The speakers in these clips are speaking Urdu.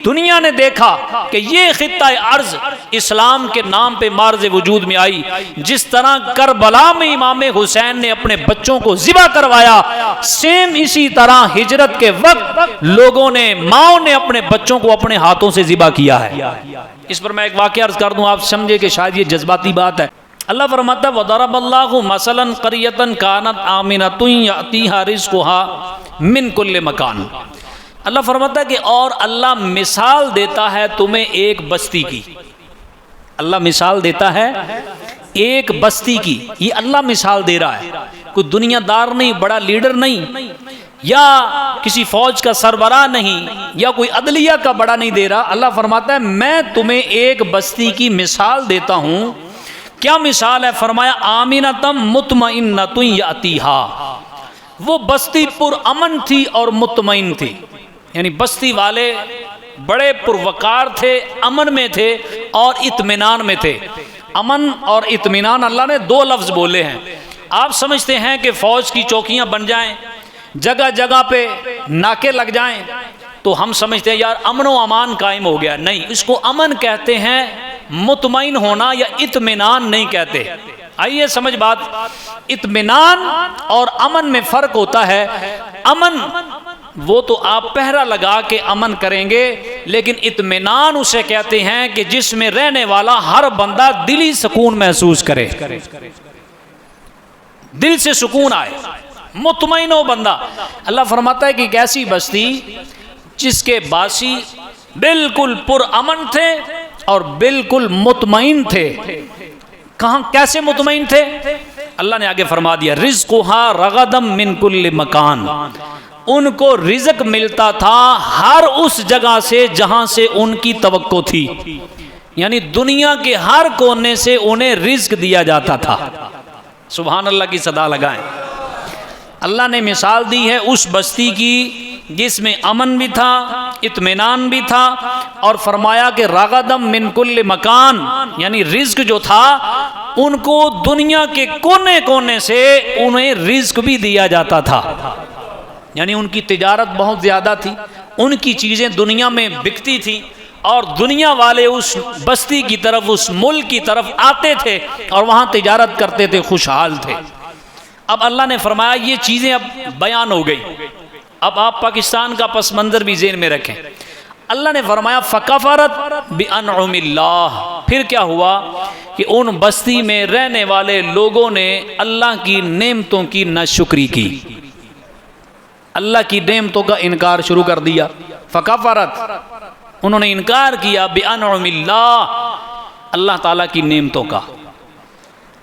دنیا نے دیکھا کہ یہ خطہ ارض اسلام کے نام پہ مارز وجود میں آئی، جس طرح کربلا میں امام حسین نے اپنے بچوں کو ذبح کروایا، سیم اسی طرح ہجرت کے وقت لوگوں نے، ماؤں نے اپنے بچوں کو اپنے ہاتھوں سے ذبح کیا ہے۔ اس پر میں ایک واقعہ عرض کر دوں، آپ سمجھے کہ شاید یہ جذباتی بات ہے۔ اللہ فرماتا ہے وَضَرَبَ اللَّهُ مَثَلًا قَرْيَةً كَانَتْ آمِنَةٌ يَأْتِيهَا رِزْقُهَا مِنْ كُلِّ مَكَانٍ۔ اللہ فرماتا ہے کہ اور اللہ مثال دیتا ہے تمہیں ایک بستی کی، اللہ مثال دیتا ہے ایک بستی کی، یہ اللہ مثال دے رہا ہے، کوئی دنیا دار نہیں، بڑا لیڈر نہیں، یا کسی فوج کا سربراہ نہیں، یا کوئی عدلیہ کا بڑا نہیں دے رہا۔ اللہ فرماتا ہے میں تمہیں ایک بستی کی مثال دیتا ہوں۔ کیا مثال ہے؟ فرمایا آمینۃ مطمئنۃ یاتیہا، وہ بستی پر امن تھی اور مطمئن تھی، یعنی بستی والے بڑے پروقار تھے، امن میں تھے اور اطمینان میں تھے۔ امن اور اطمینان اللہ نے دو لفظ بولے ہیں۔ آپ سمجھتے ہیں کہ فوج کی چوکیاں بن جائیں، جگہ جگہ پہ ناکے لگ جائیں تو ہم سمجھتے ہیں یار امن و امان قائم ہو گیا، نہیں، اس کو امن کہتے ہیں، مطمئن ہونا یا اطمینان نہیں کہتے۔ آئیے سمجھ بات، اطمینان اور امن میں فرق ہوتا ہے۔ امن وہ تو آپ پہرا لگا کے امن کریں گے، لیکن اطمینان اسے کہتے ہیں کہ جس میں رہنے والا ہر بندہ دلی سکون محسوس کرے، دل سے سکون آئے، مطمئن ہو بندہ۔ اللہ فرماتا ہے کہ ایک ایسی بستی جس کے باسی بالکل پر امن تھے اور بالکل مطمئن تھے۔ کہاں کیسے مطمئن تھے؟ اللہ نے آگے فرما دیا رزقها رغدا من کل مکان، ان کو رزق ملتا تھا ہر اس جگہ سے جہاں سے ان کی توقع تھی، یعنی دنیا کے ہر کونے سے انہیں رزق دیا جاتا تھا۔ سبحان اللہ کی صدا لگائیں۔ اللہ نے مثال دی ہے اس بستی کی جس میں امن بھی تھا، اطمینان بھی تھا، اور فرمایا کہ راغدم من کل مکان، یعنی رزق جو تھا ان کو دنیا کے کونے کونے سے انہیں رزق بھی دیا جاتا تھا، یعنی ان کی تجارت بہت زیادہ تھی، ان کی چیزیں دنیا میں بکتی تھی اور دنیا والے اس بستی کی طرف، اس ملک کی طرف آتے تھے اور وہاں تجارت کرتے تھے، خوشحال تھے۔ اب اللہ نے فرمایا یہ چیزیں اب بیان ہو گئی، اب آپ پاکستان کا پس منظر بھی ذہن میں رکھیں۔ اللہ نے فرمایا فَكَفَرَتْ بِأَنْعُمِ اللَّهِ، پھر کیا ہوا کہ ان بستی میں رہنے والے لوگوں نے اللہ کی نعمتوں کی ناشکری کی، اللہ کی نعمتوں کا انکار شروع کر دیا۔ فَكَفَرَتْ، انہوں نے انکار کیا بِأَنْعُمِ اللَّهِ، اللہ تعالیٰ کی نعمتوں کا۔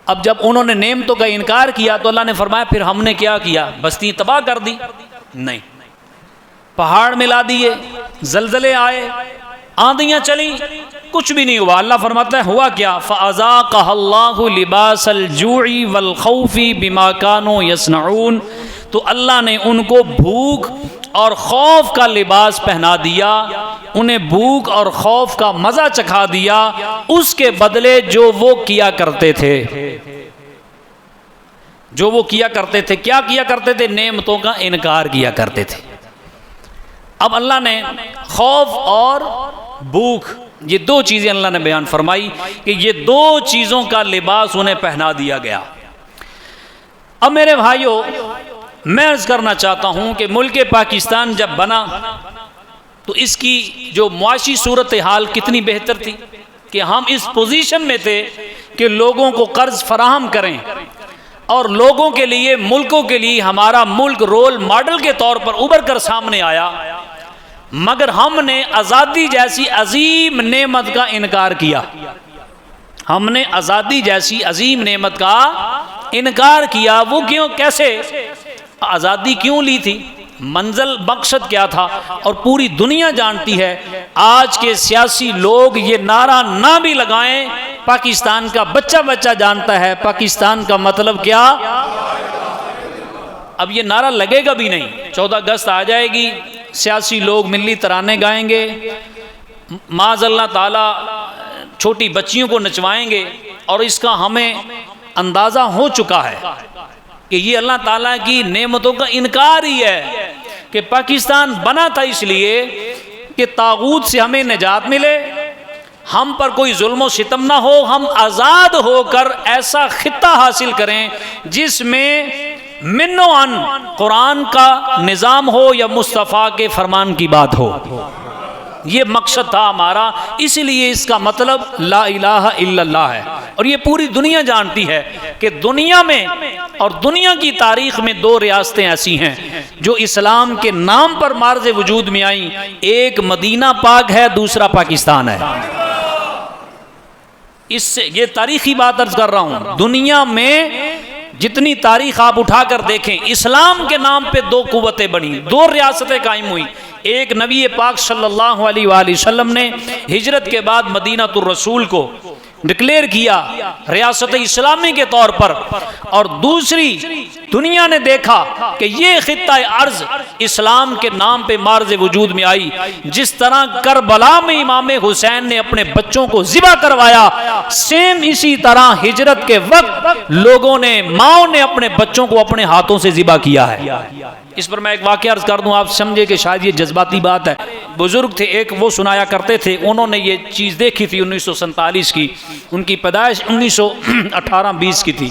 اب جب انہوں نے نعمتوں کا انکار کیا تو اللہ نے فرمایا پھر ہم نے کیا کیا؟ بستی تباہ کر دی؟ نہیں، پہاڑ ملا دیے، زلزلے آئے، آندیاں چلیں، کچھ بھی نہیں ہوا۔ اللہ فرماتا ہے ہوا کیا؟ فَأَذَاقَهَا اللَّهُ لِبَاسَ الْجُوعِ وَالْخَوْفِ بِمَا كَانُوا يَصْنَعُونَ، تو اللہ نے ان کو بھوک اور خوف کا لباس پہنا دیا، انہیں بھوک اور خوف کا مزہ چکھا دیا اس کے بدلے جو وہ کیا کرتے تھے، جو وہ کیا کرتے تھے۔ کیا کیا کرتے تھے؟ نعمتوں کا انکار کیا کرتے تھے۔ اب اللہ نے خوف اور بھوک، یہ دو چیزیں اللہ نے بیان فرمائی کہ یہ دو چیزوں کا لباس انہیں پہنا دیا گیا۔ اب میرے بھائیوں، میں عرض کرنا چاہتا ہوں کہ ملک پاکستان جب بنا تو اس کی جو معاشی صورتحال کتنی بہتر تھی کہ ہم اس پوزیشن میں تھے کہ لوگوں کو قرض فراہم کریں، اور لوگوں کے لیے، ملکوں کے لیے ہمارا ملک رول ماڈل کے طور پر ابھر کر سامنے آیا، مگر ہم نے آزادی جیسی عظیم نعمت کا انکار کیا۔ ہم نے آزادی جیسی عظیم نعمت کا انکار کیا۔ وہ کیوں؟ کیسے؟ آزادی کیوں لی تھی؟ منزل، مقصد کیا تھا؟ اور پوری دنیا جانتی ہے، آج کے سیاسی لوگ یہ نعرہ نہ بھی لگائیں، پاکستان کا بچہ بچہ جانتا ہے پاکستان کا مطلب کیا۔ اب یہ نعرہ لگے گا بھی نہیں۔ 14 اگست آ جائے گی، سیاسی لوگ ملی ترانے گائیں گے، معاذ اللہ تعالیٰ چھوٹی بچیوں کو نچوائیں گے، اور اس کا ہمیں اندازہ ہو چکا ہے کہ یہ اللہ تعالیٰ کی نعمتوں کا انکار ہی ہے کہ پاکستان بنا تھا اس لیے کہ طاغوت سے ہمیں نجات ملے، ہم پر کوئی ظلم و ستم نہ ہو، ہم آزاد ہو کر ایسا خطہ حاصل کریں جس میں من و عن قرآن کا نظام ہو یا مصطفیٰ کے فرمان کی بات ہو۔ یہ مقصد تھا ہمارا، اس لیے اس کا مطلب لا الہ الا اللہ ہے۔ اور یہ پوری دنیا جانتی ہے کہ دنیا میں اور دنیا کی تاریخ میں دو ریاستیں ایسی ہیں جو اسلام کے نام پر مارز وجود میں آئیں، ایک مدینہ پاک ہے، دوسرا پاکستان ہے۔ اس سے یہ تاریخی بات عرض کر رہا ہوں، دنیا میں جتنی تاریخ آپ اٹھا کر دیکھیں، اسلام کے نام پہ دو قوتیں بنی، دو ریاستیں قائم ہوئی۔ ایک نبی پاک صلی اللہ علیہ وآلہ وسلم نے ہجرت کے بعد مدینہ الرسول کو ڈکلیئر کیا ریاست اسلامی کے طور پر، اور دوسری دنیا نے دیکھا کہ یہ خطہ ارض اسلام کے نام پہ مارز وجود میں آئی۔ جس طرح کربلا میں امام حسین نے اپنے بچوں کو ذبح کروایا، سیم اسی طرح ہجرت کے وقت لوگوں نے، ماؤں نے اپنے بچوں کو اپنے ہاتھوں سے ذبح کیا ہے۔ اس پر میں ایک واقعہ عرض کر دوں، آپ سمجھے کہ شاید یہ جذباتی بات ہے۔ بزرگ تھے ایک، وہ سنایا کرتے تھے، انہوں نے یہ چیز دیکھی تھی 1947 کی، ان کی پیدائش 1918-20 کی تھی۔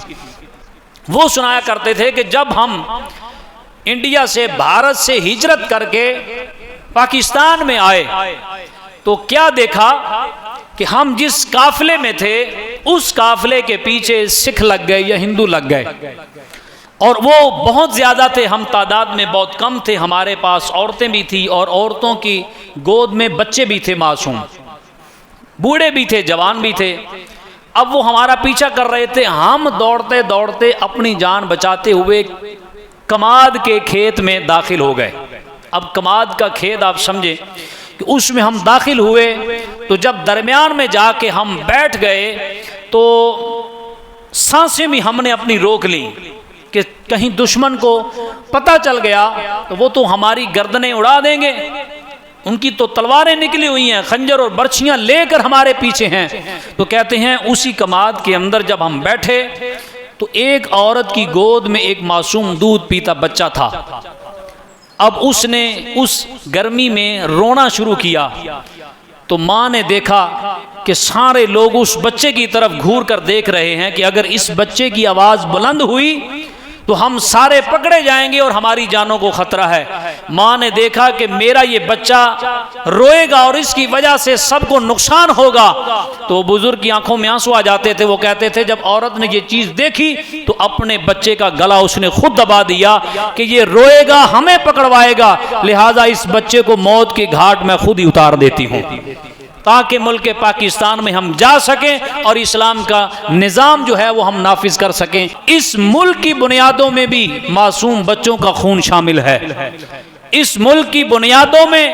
وہ سنایا کرتے تھے کہ جب ہم انڈیا سے، بھارت سے ہجرت کر کے پاکستان میں آئے تو کیا دیکھا کہ ہم جس قافلے میں تھے اس قافلے کے پیچھے سکھ لگ گئے یا ہندو لگ گئے، اور وہ بہت زیادہ تھے، ہم تعداد میں بہت کم تھے، ہمارے پاس عورتیں بھی تھی اور عورتوں کی گود میں بچے بھی تھے معصوم، بوڑھے بھی تھے، جوان بھی تھے۔ اب وہ ہمارا پیچھا کر رہے تھے، ہم دوڑتے دوڑتے اپنی جان بچاتے ہوئے کماد کے کھیت میں داخل ہو گئے۔ اب کماد کا کھیت آپ سمجھے کہ اس میں ہم داخل ہوئے تو جب درمیان میں جا کے ہم بیٹھ گئے تو سانسیں بھی ہم نے اپنی روک لی کہ کہیں دشمن کو پتہ چل گیا تو وہ تو ہماری گردنیں اڑا دیں گے، ان کی تو تلواریں نکلی ہوئی ہیں، خنجر اور برچھیاں لے کر ہمارے پیچھے ہیں۔ تو کہتے ہیں اسی کماد کے اندر جب ہم بیٹھے تو ایک عورت کی گود میں ایک معصوم دودھ پیتا بچہ تھا۔ اب اس نے اس گرمی میں رونا شروع کیا تو ماں نے دیکھا کہ سارے لوگ اس بچے کی طرف گھور کر دیکھ رہے ہیں کہ اگر اس بچے کی آواز بلند ہوئی تو ہم سارے پکڑے جائیں گے اور ہماری جانوں کو خطرہ ہے۔ ماں نے دیکھا کہ میرا یہ بچہ روئے گا اور اس کی وجہ سے سب کو نقصان ہوگا، تو بزرگ کی آنکھوں میں آنسو آ جاتے تھے۔ وہ کہتے تھے جب عورت نے یہ چیز دیکھی تو اپنے بچے کا گلا اس نے خود دبا دیا کہ یہ روئے گا ہمیں پکڑوائے گا، لہٰذا اس بچے کو موت کے گھاٹ میں خود ہی اتار دیتی ہوں تاکہ ملک پاکستان میں ہم جا سکیں اور اسلام کا نظام جو ہے وہ ہم نافذ کر سکیں۔ اس ملک کی بنیادوں میں بھی معصوم بچوں کا خون شامل ہے، اس ملک کی بنیادوں میں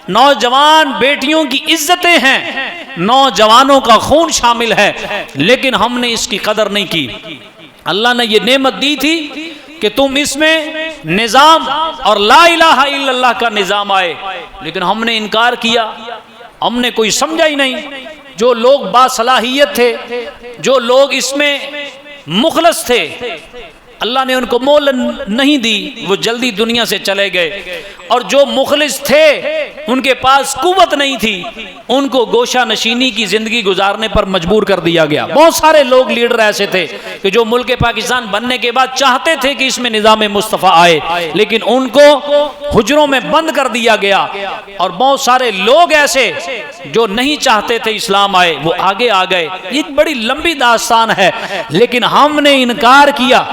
نوجوان بیٹیوں کی عزتیں ہیں، نوجوانوں کا خون شامل ہے، لیکن ہم نے اس کی قدر نہیں کی۔ اللہ نے یہ نعمت دی تھی کہ تم اس میں نظام اور لا الہ الا اللہ کا نظام آئے، لیکن ہم نے انکار کیا، ہم نے کوئی سمجھا ہی نہیں۔ جو لوگ باصلاحیت تھے، جو لوگ اس میں مخلص تھے، اللہ نے ان کو مہلت نہیں دی، وہ جلدی دنیا سے چلے گئے، اور جو مخلص تھے ان کے پاس قوت نہیں تھی، ان کو گوشہ نشینی کی زندگی گزارنے پر مجبور کر دیا گیا۔ بہت سارے لوگ لیڈر ایسے تھے کہ جو ملک پاکستان بننے کے بعد چاہتے تھے کہ اس میں نظام مصطفیٰ آئے، لیکن ان کو حجروں میں بند کر دیا گیا، اور بہت سارے لوگ ایسے جو نہیں چاہتے تھے اسلام آئے وہ آگے آ گئے۔ یہ ایک بڑی لمبی داستان ہے، لیکن ہم نے انکار کیا۔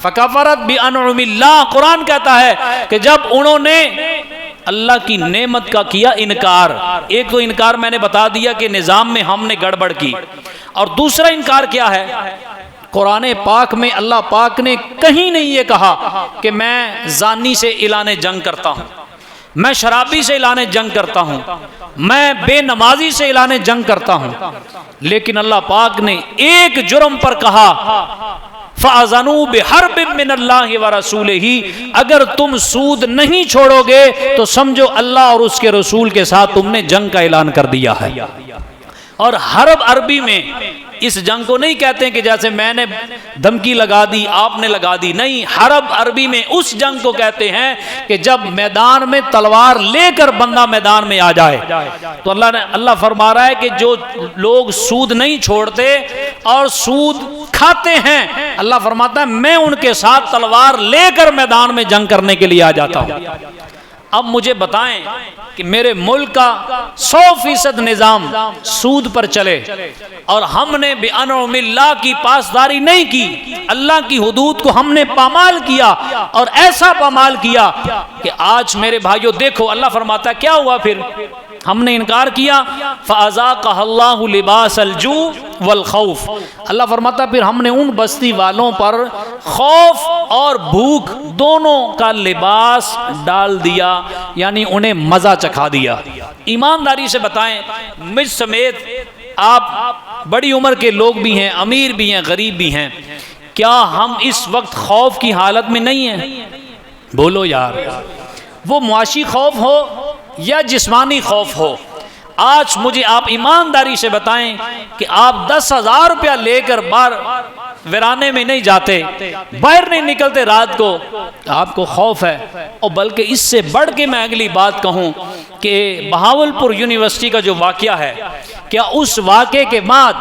فکفرت بانعم اللہ، قرآن کہتا ہے کہ جب انہوں نے اللہ کی نعمت کا کیا انکار، ایک تو انکار میں نے بتا دیا کہ نظام میں ہم نے گڑبڑ کی، اور دوسرا انکار کیا ہے؟ قرآن پاک میں اللہ پاک نے کہیں نہیں یہ کہا کہ میں زانی سے اعلان جنگ کرتا ہوں، میں شرابی سے اعلان جنگ کرتا ہوں، میں بے نمازی سے اعلان جنگ کرتا ہوں، لیکن اللہ پاک نے ایک جرم پر کہا فَأَذَنُوا بِحَرْبٍ مِّنَ اللَّهِ وَرَسُولِهِ، اگر تم سود نہیں چھوڑو گے تو سمجھو اللہ اور اس کے رسول کے ساتھ تم نے جنگ کا اعلان کر دیا ہے۔ اور حرب عربی میں اس جنگ کو نہیں کہتے ہیں کہ جیسے میں نے دھمکی لگا دی آپ نے لگا دی، نہیں، حرب عربی میں اس جنگ کو کہتے ہیں کہ جب میدان میں تلوار لے کر بندہ میدان میں آ جائے۔ تو اللہ فرما رہا ہے کہ جو لوگ سود نہیں چھوڑتے اور سود کھاتے ہیں، اللہ فرماتا ہے میں ان کے ساتھ تلوار لے کر میدان میں جنگ کرنے کے لیے آ جاتا ہوں۔ اب مجھے بتائیں کہ میرے ملک کا 100% نظام سود پر چلے اور ہم نے بِأَنْعُمِ اللَّهِ کی پاسداری نہیں کی، اللہ کی حدود کو ہم نے پامال کیا، اور ایسا پامال کیا کہ آج میرے بھائیوں دیکھو اللہ فرماتا ہے کیا ہوا پھر، ہم نے انکار کیا، فَأَذَاقَهَا اللَّهُ لِبَاسَ الْجُوعِ وَالْخَوْفِ، اللہ فرماتا ہے پھر ہم نے ان بستی والوں پر خوف اور بھوک دونوں کا لباس ڈال دیا، یعنی انہیں مزہ چکھا دیا۔ ایمانداری سے بتائیں، مجھ سمیت آپ بڑی عمر کے لوگ بھی ہیں، امیر بھی ہیں، غریب بھی ہیں، کیا ہم اس وقت خوف کی حالت میں نہیں ہیں؟ بولو یار، وہ معاشی خوف ہو یا جسمانی خوف ہو، آج مجھے آپ ایمانداری سے بتائیں کہ آپ 10,000 روپیہ لے کر باہر ویرانے میں نہیں جاتے، باہر نہیں نکلتے رات کو، آپ کو خوف ہے۔ اور بلکہ اس سے بڑھ کے میں اگلی بات کہوں کہ بہاولپور یونیورسٹی کا جو واقعہ ہے، کیا اس واقعے کے بعد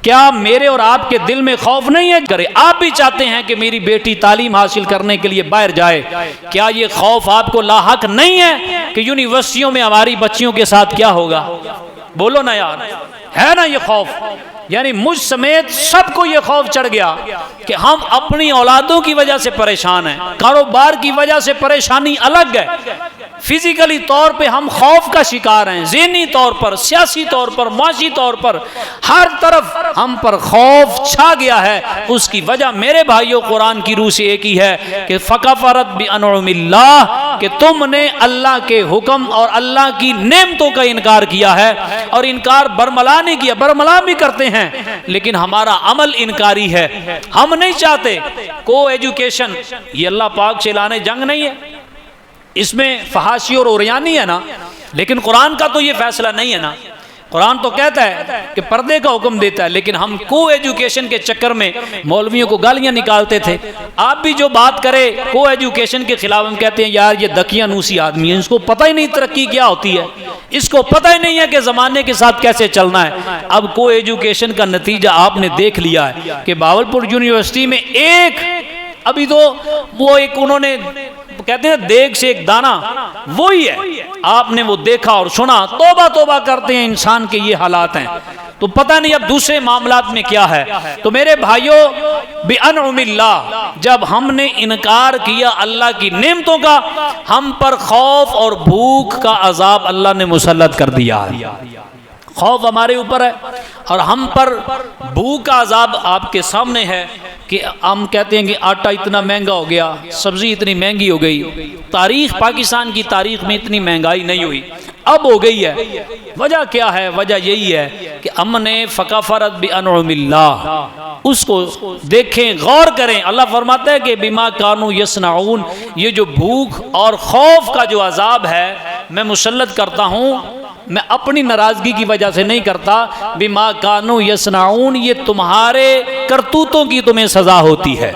کیا میرے اور آپ کے دل میں خوف نہیں ہے؟ کرے آپ بھی چاہتے ہیں کہ میری بیٹی تعلیم حاصل کرنے کے لیے باہر جائے، کیا یہ خوف آپ کو لاحق نہیں ہے کہ یونیورسٹیوں میں ہماری بچیوں کے ساتھ کیا ہوگا؟ بولو نا یار، ہے نا یہ خوف؟ یعنی مجھ سمیت سب کو یہ خوف چڑھ گیا کہ ہم اپنی اولادوں کی وجہ سے پریشان ہیں، کاروبار کی وجہ سے پریشانی الگ ہے، فزیکلی طور پہ ہم خوف کا شکار ہیں، ذہنی طور پر، سیاسی طور پر، معاشی طور پر، ہر طرف ہم پر خوف چھا گیا ہے۔ اس کی وجہ میرے بھائیوں قرآن کی روح سے ایک ہی ہے کہ فَكَفَرَتْ بِأَنْعُمِ اللَّهِ، کہ تم نے اللہ کے حکم اور اللہ کی نعمتوں کا انکار کیا ہے، اور انکار برملا نہیں کیا، برملا بھی کرتے ہیں لیکن ہمارا عمل انکاری ہے۔ ہم نہیں چاہتے کو ایجوکیشن، یہ اللہ پاک سے اعلان جنگ نہیں ہے، اس میں فحاشی اور اوریانی ہے نا، لیکن قرآن کا تو یہ فیصلہ نہیں ہے نا۔ قرآن تو کہتا ہے کہ پردے کا حکم دیتا ہے، لیکن ہم کو ایجوکیشن کے چکر میں مولویوں کو گالیاں نکالتے تھے۔ آپ بھی جو بات کرے کو ایجوکیشن کے خلاف، ہم کہتے ہیں یار یہ دکیا نوسی آدمی ہے، اس کو پتہ ہی نہیں ترقی کیا ہوتی ہے، اس کو پتہ ہی نہیں ہے کہ زمانے کے ساتھ کیسے چلنا ہے۔ اب کو ایجوکیشن کا نتیجہ آپ نے دیکھ لیا ہے کہ بہاولپور یونیورسٹی میں ایک ابھی تو وہ ایک انہوں نے کہتے ہیں دیگ سے ایک دانہ، وہی ہے، آپ نے وہ دیکھا اور سنا، توبہ توبہ کرتے ہیں انسان کے یہ حالات ہیں، تو پتہ نہیں اب دوسرے معاملات میں کیا ہے۔ تو میرے بھائیوں بِأَنْعُمِ اللَّهِ، جب ہم نے انکار کیا اللہ کی نعمتوں کا، ہم پر خوف اور بھوک کا عذاب اللہ نے مسلط کر دیا ہے۔ خوف ہمارے اوپر ہے اور ہم پر بھوک کا عذاب آپ کے سامنے ہے کہ ہم کہتے ہیں کہ آٹا اتنا مہنگا ہو گیا، سبزی اتنی مہنگی ہو گئی، تاریخ پاکستان کی تاریخ میں اتنی مہنگائی نہیں ہوئی، اب ہو گئی ہے۔ وجہ کیا ہے؟ وجہ یہی ہے کہ ہم نے فَكَفَرَتْ بِأَنْعُمِ اللَّهِ، اس کو دیکھیں، غور کریں۔ اللہ فرماتا ہے کہ بِمَا كَانُوا يَصْنَعُونَ، یہ جو بھوک اور خوف کا جو عذاب ہے میں مسلط کرتا ہوں، میں اپنی ناراضگی کی وجہ سے نہیں کرتا، بِمَا كَانُوا يَصْنَعُونَ، یہ تمہارے کرتوتوں کی تمہیں سزا ہوتی ہے۔